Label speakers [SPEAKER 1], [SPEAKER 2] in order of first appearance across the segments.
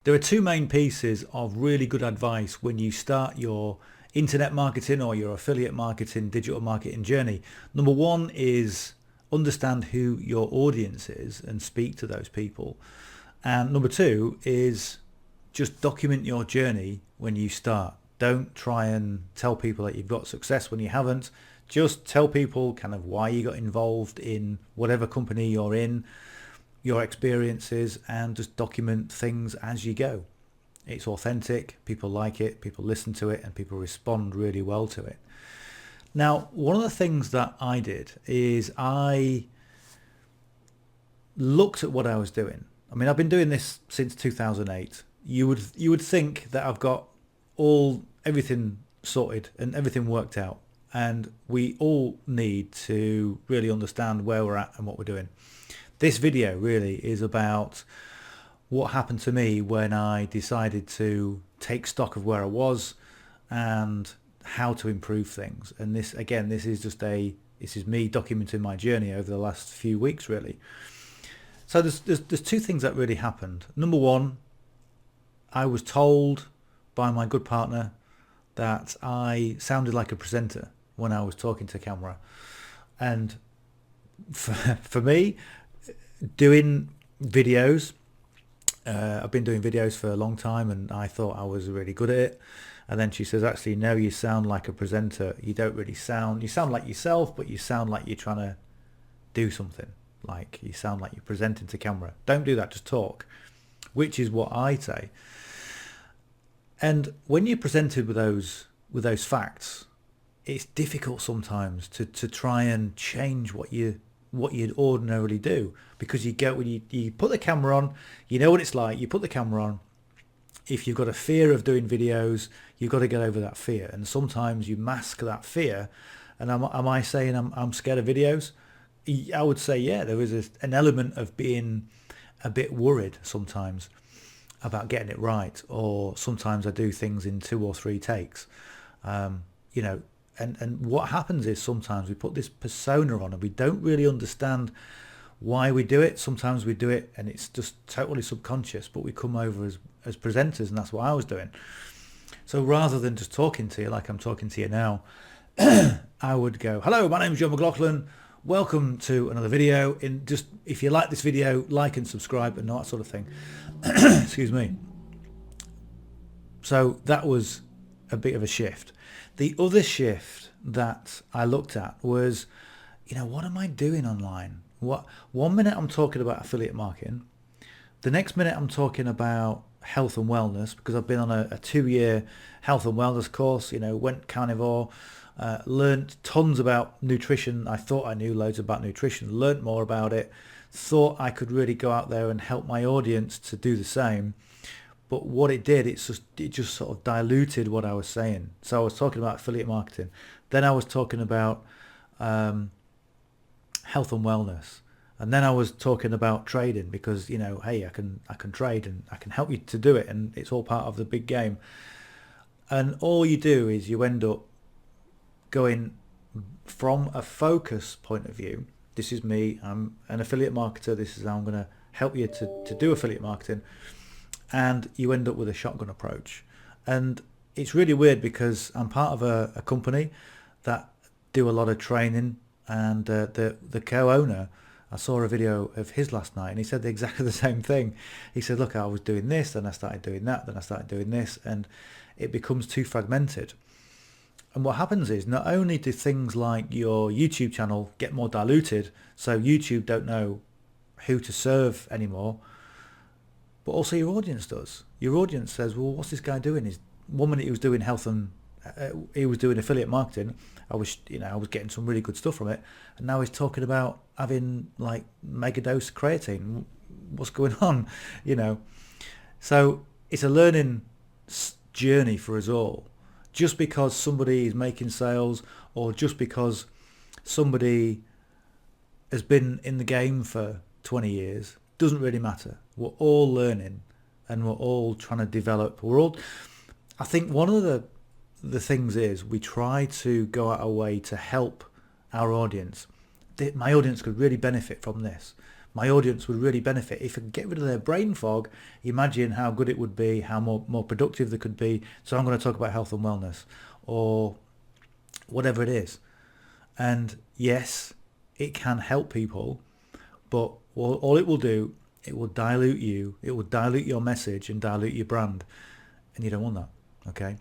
[SPEAKER 1] There are two main pieces of really good advice when you start your internet marketing or your affiliate marketing, digital marketing journey. Number one is understand who your audience is and speak to those people. And number two is just document your journey when you start. Don't try and tell people that you've got success when you haven't. Just tell people kind of why you got involved in whatever company you're in, your experiences, and just document things as you go. It's authentic, people like it, people listen to it, and people respond really well to it. Now, one of the things that I did is I looked at what I was doing. I mean, I've been doing this since 2008. You would think that I've got everything sorted and everything worked out, and we all need to really understand where we're at and what we're doing. This video really is about what happened to me when I decided to take stock of where I was and how to improve things. And this is me documenting my journey over the last few weeks, really. So there's two things that really happened. Number one, I was told by my good partner that I sounded like a presenter when I was talking to camera. And for me, doing videos, I've been doing videos for a long time, and I thought I was really good at it. And then she says, actually, no, you sound like a presenter. You don't really sound, you sound like yourself, but you sound like you're trying to do something. Like you sound like you're presenting to camera. Don't do that, just talk, which is what I say. And when you're presented with those facts, it's difficult sometimes to try and change what you'd ordinarily do, because when you put the camera on, you know what it's like. You put the camera on. If you've got a fear of doing videos, you've got to get over that fear. And sometimes you mask that fear. And am I saying I'm scared of videos? I would say, yeah, there is an element of being a bit worried sometimes about getting it right. Or sometimes I do things in 2 or 3 takes, And what happens is sometimes we put this persona on and we don't really understand why we do it. Sometimes we do it and it's just totally subconscious, but we come over as presenters, and that's what I was doing. So rather than just talking to you like I'm talking to you now, I would go, hello, my name is McLauchlan. Welcome to another video. If you like this video, like and subscribe and all that sort of thing. Excuse me. So that was a bit of a shift. The other shift that I looked at was, what am I doing online? One minute I'm talking about affiliate marketing. The next minute I'm talking about health and wellness, because I've been on a 2-year health and wellness course, went carnivore, learned tons about nutrition. I thought I knew loads about nutrition, learned more about it, thought I could really go out there and help my audience to do the same. But what it did, it just sort of diluted what I was saying. So I was talking about affiliate marketing. Then I was talking about health and wellness. And then I was talking about trading, because, hey, I can trade and I can help you to do it. And it's all part of the big game. And all you do is you end up going from a focus point of view. This is me. I'm an affiliate marketer. This is how I'm going to help you to do affiliate marketing. And you end up with a shotgun approach. And it's really weird, because I'm part of a company that do a lot of training, and the co-owner, I saw a video of his last night, and he said exactly the same thing. He said, look, I was doing this, then I started doing that, then I started doing this, and it becomes too fragmented. And what happens is, not only do things like your YouTube channel get more diluted, so YouTube don't know who to serve anymore, but also your audience does. Your audience says, well, what's this guy doing? 1 minute he was doing health and he was doing affiliate marketing. I was getting some really good stuff from it. And now he's talking about having like mega dose creatine. What's going on? So it's a learning journey for us all. Just because somebody is making sales, or just because somebody has been in the game for 20 years, doesn't really matter. We're all learning, and we're all trying to develop. I think one of the things is, we try to go out our way to help our audience. My audience could really benefit from this. My audience would really benefit. If I could get rid of their brain fog, imagine how good it would be, how more productive they could be. So I'm going to talk about health and wellness or whatever it is. And yes, it can help people, but all it will do, it will dilute you. It will dilute your message and dilute your brand. And you don't want that. Okay.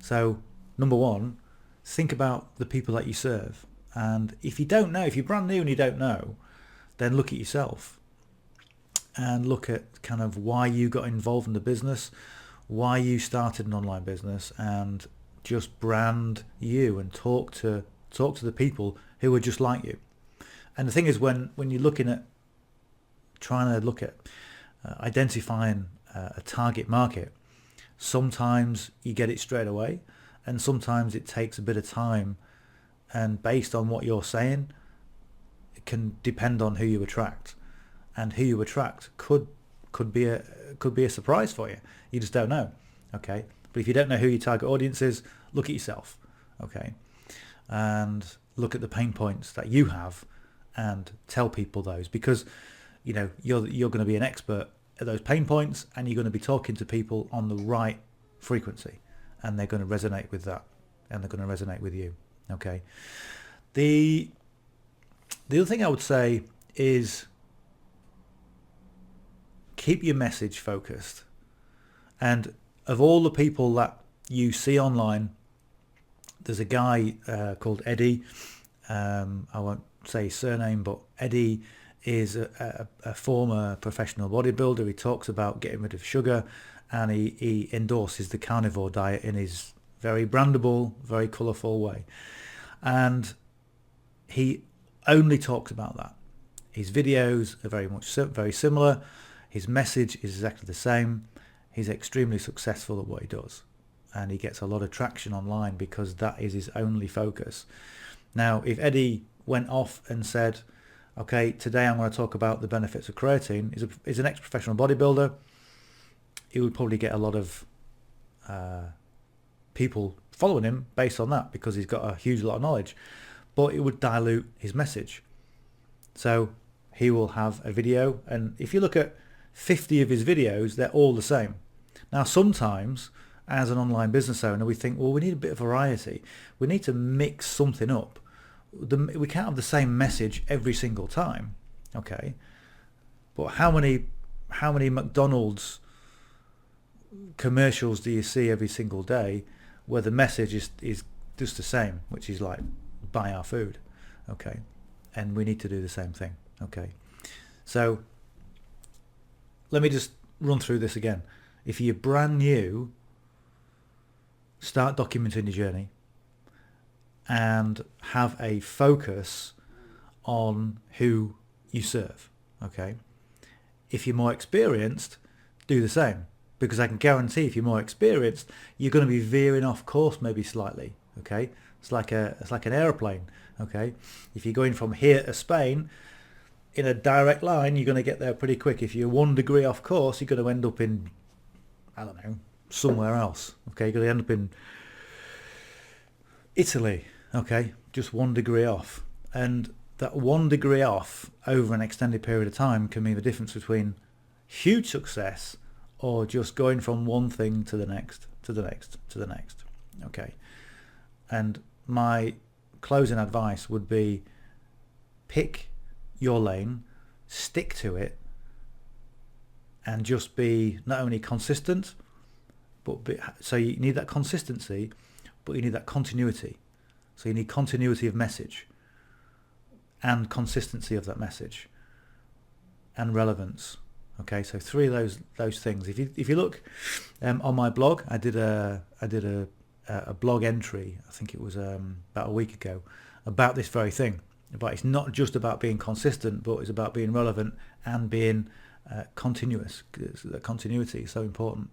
[SPEAKER 1] So number one, think about the people that you serve. And if you don't know, if you're brand new and you don't know, then look at yourself and look at kind of why you got involved in the business, why you started an online business, and just brand you and talk to the people who are just like you. And the thing is, when you're looking at trying to look at identifying a target market, sometimes you get it straight away, and sometimes it takes a bit of time. And based on what you're saying, it can depend on who you attract, and who you attract could be a surprise for you. You just don't know. Okay, but if you don't know who your target audience is, look at yourself. Okay, and look at the pain points that you have, and tell people those, because you're going to be an expert at those pain points, and you're going to be talking to people on the right frequency, and they're going to resonate with that, and they're going to resonate with you. Okay. The other thing I would say is keep your message focused. And of all the people that you see online, there's a guy called Eddie. I won't say his surname, but Eddie is a former professional bodybuilder. He talks about getting rid of sugar, and he endorses the carnivore diet in his very brandable, very colourful way. And he only talks about that. His videos are very similar. His message is exactly the same. He's extremely successful at what he does, and he gets a lot of traction online because that is his only focus. Now, if Eddie went off and said, okay, today I'm going to talk about the benefits of creatine, is an ex-professional bodybuilder, he would probably get a lot of people following him based on that, because he's got a huge lot of knowledge, but it would dilute his message. So he will have a video, and if you look at 50 of his videos, they're all the same. Now, sometimes as an online business owner, we think, well, we need a bit of variety. We need to mix something up. We can't have the same message every single time. Okay. But how many McDonald's commercials do you see every single day where the message is just the same, which is like, buy our food? Okay. And we need to do the same thing. Okay. So let me just run through this again. If you're brand new, start documenting your journey and have a focus on who you serve. Okay. If you're more experienced, do the same, because I can guarantee if you're more experienced, you're going to be veering off course maybe slightly. Okay. It's like an airplane. Okay. If you're going from here to Spain in a direct line, you're going to get there pretty quick. If you're 1 degree off course, you're going to end up in, I don't know, somewhere else. Okay. You're going to end up in Italy. Okay. Just 1 degree off. And that 1 degree off over an extended period of time can mean the difference between huge success or just going from one thing to the next, to the next, to the next. Okay. And my closing advice would be, pick your lane, stick to it, and just be not only consistent, so you need that consistency, but you need that continuity. So you need continuity of message and consistency of that message and relevance. Okay, so 3 of those things. If you look on my blog, I did a blog entry, I think it was about a week ago, about this very thing. But it's not just about being consistent, but it's about being relevant and being continuous. The continuity is so important.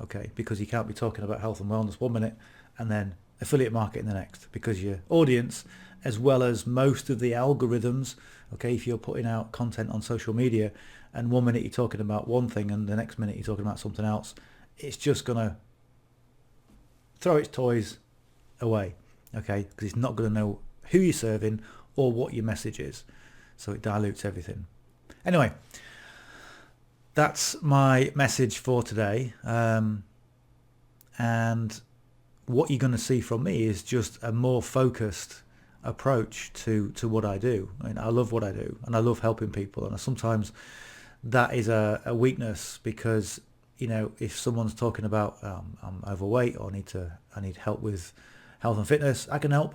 [SPEAKER 1] Okay, because you can't be talking about health and wellness 1 minute and then affiliate marketing the next, because your audience, as well as most of the algorithms, okay, if you're putting out content on social media and 1 minute you're talking about one thing and the next minute you're talking about something else, it's just going to throw its toys away, okay, because it's not going to know who you're serving or what your message is. So it dilutes everything. Anyway, that's my message for today. And what you're going to see from me is just a more focused approach to what I do. I mean, I love what I do, and I love helping people. And sometimes that is a weakness, because if someone's talking about I'm overweight, or I need help with health and fitness, I can help.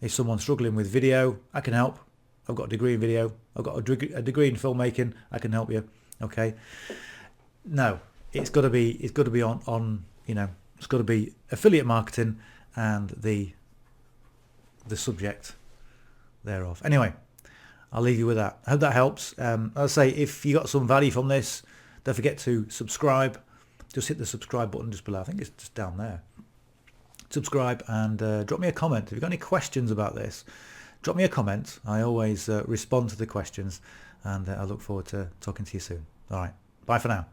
[SPEAKER 1] If someone's struggling with video, I can help. I've got a degree in video. I've got a degree in filmmaking. I can help you. Okay. No, it's got to be on it's got to be affiliate marketing and the subject thereof. Anyway, I'll leave you with that. I hope that helps. I'll say, if you got some value from this, don't forget to subscribe. Just hit the subscribe button just below. I think it's just down there. Subscribe, and drop me a comment. If you've got any questions about this, drop me a comment. I always respond to the questions, and I look forward to talking to you soon. All right. Bye for now.